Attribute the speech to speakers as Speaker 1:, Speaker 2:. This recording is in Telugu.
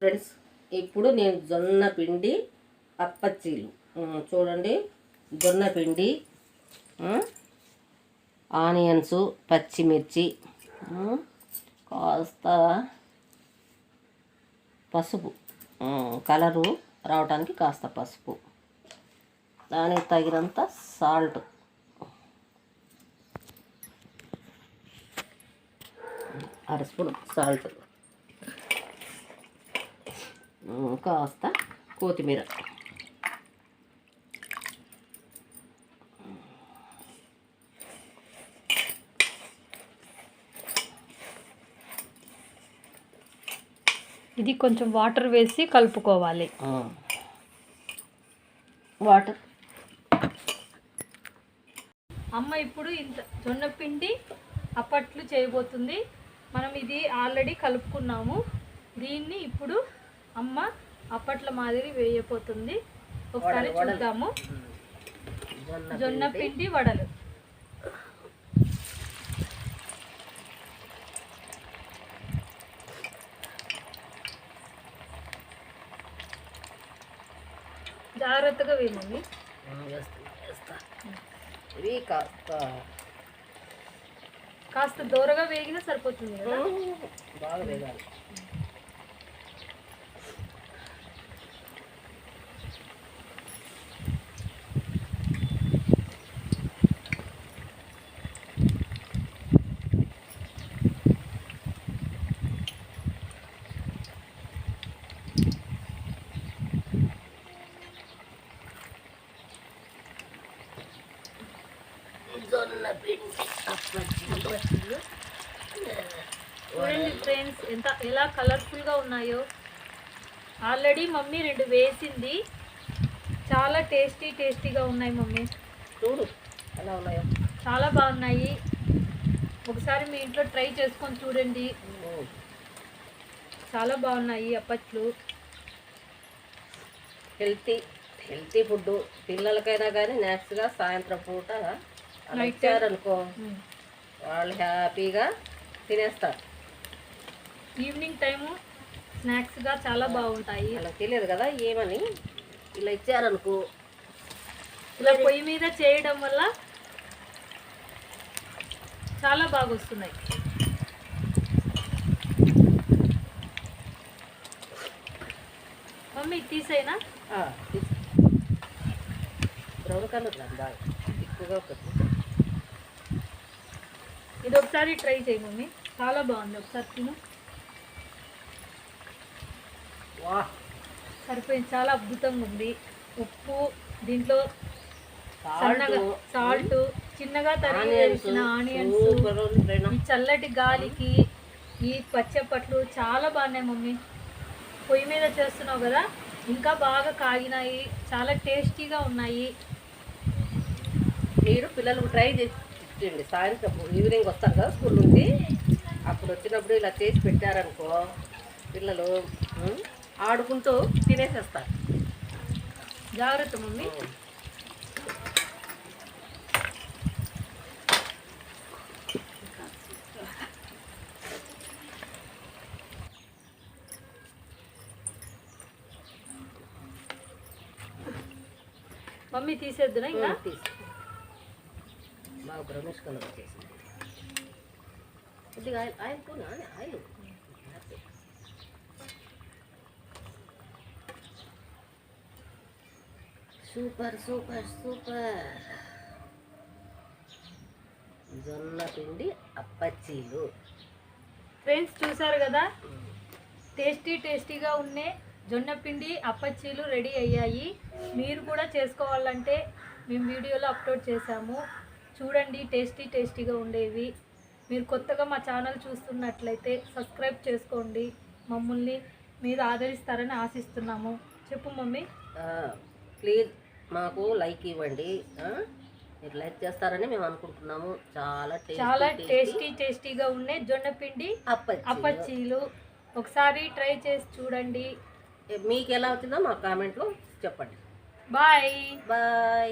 Speaker 1: ఫ్రెండ్స్, ఇప్పుడు నేను జొన్న పిండి అప్పచ్చీలు చూడండి. జొన్న పిండి, ఆనియన్స్, పచ్చిమిర్చి, కాస్త పసుపు, కలరు రావడానికి కాస్త పసుపు, దానికి తగినంత సాల్ట్, అర స్పూన్ సాల్ట్, కాస్త కొత్తిమీర,
Speaker 2: ఇది కొంచెం వాటర్ వేసి కలుపుకోవాలి.
Speaker 1: వాటర్.
Speaker 2: అమ్మ ఇప్పుడు ఇంత జొన్న పిండి అప్పట్లు చేయబోతుంది. మనం ఇది ఆల్రెడీ కలుపుకున్నాము. దీన్ని ఇప్పుడు అమ్మ అప్పట్ల మాదిరి వేయబోతుంది. ఒకసారి చూద్దాము. జొన్న పిండి వడలు. జాగ్రత్తగా వేయండి.
Speaker 1: ఇవి
Speaker 2: కాస్త దూరగా వేగినా సరిపోతుంది కదా.
Speaker 1: బాగా వేగాలి.
Speaker 2: చూడండి ఫ్రెండ్స్, ఎలా కలర్ఫుల్గా ఉన్నాయో. ఆల్రెడీ మమ్మీ 2 వేసింది. చాలా టేస్టీగా ఉన్నాయి మమ్మీ.
Speaker 1: చూడు ఎలా ఉన్నాయో.
Speaker 2: చాలా బాగున్నాయి. ఒకసారి మీ ఇంట్లో ట్రై చేసుకొని చూడండి. చాలా బాగున్నాయి అప్పట్లు.
Speaker 1: హెల్తీ ఫుడ్ పిల్లలకైనా కానీ నెక్స్ట్గా సాయంత్రం పూట ఇచ్చారనుకో వాళ్ళు హ్యాపీగా తినేస్తారు.
Speaker 2: ఈవినింగ్ టైము స్నాక్స్గా చాలా బాగుంటాయి.
Speaker 1: అలా తెలియదు కదా ఏమని, ఇలా ఇచ్చారనుకో.
Speaker 2: ఇలా పొయ్యి మీద చేయడం వల్ల చాలా బాగా వస్తున్నాయి. మమ్మీ తీసేనా?
Speaker 1: బ్రౌన్ కలర్ బాగా ఎక్కువగా ఒకటి.
Speaker 2: ఇది ఒకసారి ట్రై చేయి మమ్మీ, చాలా బాగుంది. ఒకసారి తిను. సరిపోయింది. చాలా అద్భుతంగా ఉంది. ఉప్పు, దీంట్లో సాల్ట్, చిన్నగా తరిగి వేసిన ఆనియన్స్, ఈ చల్లటి గాలికి ఈ పచ్చప్పట్లు చాలా బాగున్నాయి మమ్మీ. పొయ్యి మీద చేస్తున్నావు కదా, ఇంకా బాగా కాగినాయి. చాలా టేస్టీగా ఉన్నాయి.
Speaker 1: మీరు పిల్లలకు ట్రై చేయండి. సాయంత్రం ఈవినింగ్ వస్తారు కదా స్కూల్ నుంచి, అప్పుడు వచ్చినప్పుడు ఇలా చేసి పెట్టారనుకో పిల్లలు ఆడుకుంటూ తినేసేస్తారు.
Speaker 2: జాగ్రత్త మమ్మీ. మమ్మీ తీసేద్దునా? ఇంకా
Speaker 1: బాగా బ్రౌనిష్ కలర్ వచ్చేసింది. కొద్దిగా ఆయిల్ పోనా? Oil super. జొన్న పిండి అప్పచ్చీలు.
Speaker 2: ఫ్రెండ్స్ చూసారు కదా, టేస్టీగా ఉండే జొన్న పిండి అప్పచ్చీలు రెడీ అయ్యాయి. మీరు కూడా చేసుకోవాలంటే మేము వీడియోలో అప్లోడ్ చేసాము, చూడండి. టేస్టీగా ఉండేవి. మీరు కొత్తగా మా ఛానల్ చూస్తున్నట్లయితే సబ్స్క్రైబ్ చేసుకోండి. మమ్మల్ని మీరు ఆదరిస్తారని ఆశిస్తున్నాము. చెప్పు మమ్మీ.
Speaker 1: ప్లీజ్ మాకు లైక్ ఇవ్వండి. మీరు లైక్ చేస్తారని మేము అనుకుంటున్నాము. చాలా
Speaker 2: టేస్టీగా ఉండే జొన్న పిండి అప్పచ్చీలు ఒకసారి ట్రై చేసి చూడండి.
Speaker 1: మీకు ఎలా వచ్చిందో మా కామెంట్లో చెప్పండి.
Speaker 2: బాయ్.